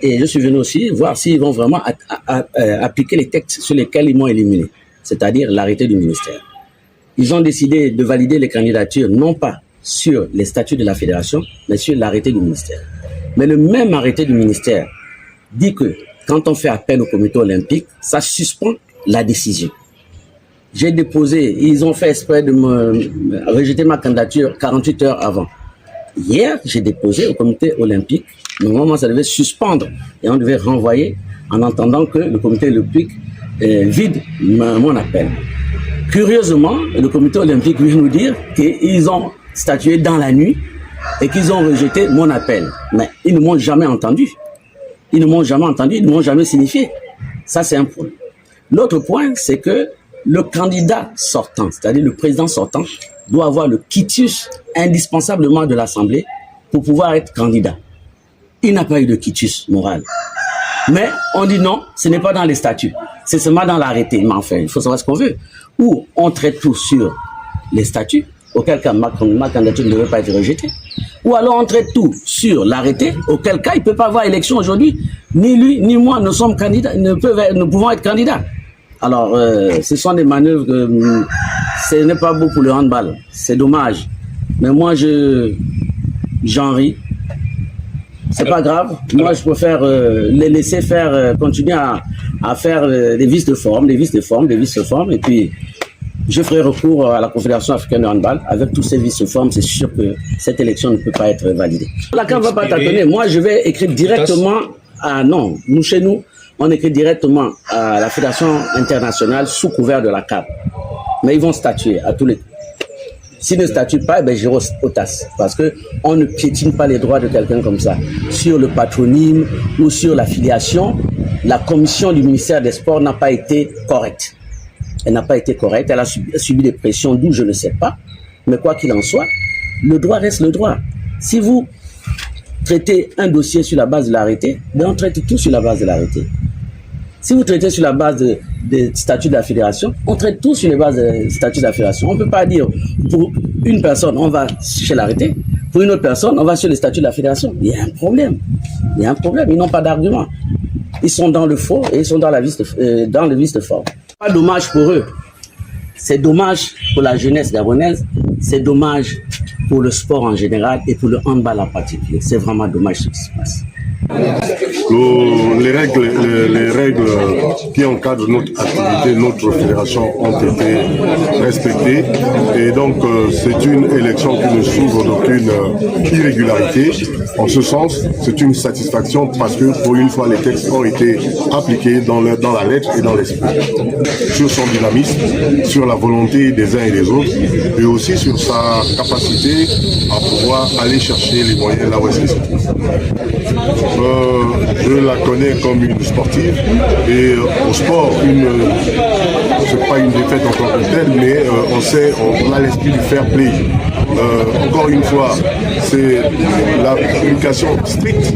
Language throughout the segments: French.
Et je suis venu aussi voir s'ils vont vraiment appliquer les textes sur lesquels ils m'ont éliminé, c'est-à-dire l'arrêté du ministère. Ils ont décidé de valider les candidatures non pas sur les statuts de la fédération, mais sur l'arrêté du ministère. Mais le même arrêté du ministère dit que quand on fait appel au comité olympique, ça suspend la décision. J'ai déposé, ils ont fait exprès de me rejeter ma candidature 48 heures avant. Hier, j'ai déposé au comité olympique. Normalement, ça devait suspendre et on devait renvoyer en attendant que le comité olympique vide mon appel. Curieusement, le comité olympique vient nous dire qu'ils ont statué dans la nuit et qu'ils ont rejeté mon appel. Mais ils ne m'ont jamais entendu. Ils ne m'ont jamais entendu, ils ne m'ont jamais signifié. Ça, c'est un point. L'autre point, c'est que le candidat sortant, c'est-à-dire le président sortant, doit avoir le quitus indispensablement de l'Assemblée pour pouvoir être candidat. Il n'a pas eu de quitus moral. Mais on dit non, ce n'est pas dans les statuts. C'est seulement dans l'arrêté. Mais enfin, il faut savoir ce qu'on veut. Ou on traite tout sur les statuts, auquel cas ma candidature ne devait pas être rejetée. Ou alors on traite tout sur l'arrêté, auquel cas il ne peut pas avoir élection aujourd'hui. Ni lui, ni moi ne sommes candidats, ne pouvons être candidats. Alors, ce sont des manœuvres que ce n'est pas beau pour le handball. C'est dommage. Mais moi, j'en ris. C'est pas grave. Moi, je préfère les laisser faire, continuer à faire des vices de forme, et puis je ferai recours à la Confédération africaine de handball. Avec tous ces vices de forme, c'est sûr que cette élection ne peut pas être validée. La CAF ne va pas tâtonner. Moi, je vais écrire directement à... Non, nous, chez nous, on écrit directement à la Fédération internationale sous couvert de la CAF. Mais ils vont statuer à tous les... S'ils ne statuent pas, ben j'irai au TAS. Parce qu'on ne piétine pas les droits de quelqu'un comme ça. Sur le patronyme ou sur l'affiliation, la commission du ministère des Sports n'a pas été correcte. Elle n'a pas été correcte. Elle a subi des pressions d'où je ne sais pas. Mais quoi qu'il en soit, le droit reste le droit. Si vous traitez un dossier sur la base de l'arrêté, ben on traite tout sur la base de l'arrêté. Si vous traitez sur la base des statuts de la fédération, on traite tout sur les bases des statuts de la fédération. On ne peut pas dire pour une personne, on va chez l'arrêté, pour une autre personne, on va sur les statuts de la fédération. Il y a un problème. Il y a un problème. Ils n'ont pas d'argument. Ils sont dans le faux et ils sont dans le vice de forme. Pas dommage pour eux. C'est dommage pour la jeunesse gabonaise. C'est dommage pour le sport en général et pour le handball en particulier. C'est vraiment dommage ce qui se passe. Les règles qui encadrent notre activité, notre fédération ont été respectées et donc c'est une élection qui ne souffre d'aucune irrégularité. En ce sens, c'est une satisfaction parce que pour une fois les textes ont été appliqués dans la lettre et dans l'esprit. Sur son dynamisme, sur la volonté des uns et des autres et aussi sur sa capacité à pouvoir aller chercher les moyens là où est-ce qu'il se trouve. Je la connais comme une sportive et au sport, c'est pas une défaite en tant que telle, mais on a l'esprit du fair play. Encore une fois, c'est l'application stricte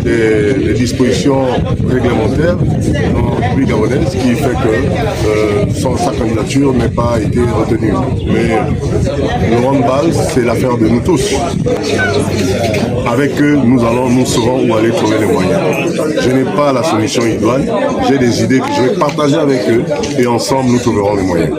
des dispositions réglementaires dans la République gabonaise qui fait que sa candidature n'a pas été retenue. Mais le handball, c'est l'affaire de nous tous. Avec eux, nous saurons où aller trouver les moyens. Je n'ai pas la solution idoine, j'ai des idées que je vais partager avec eux et ensemble nous trouverons les moyens.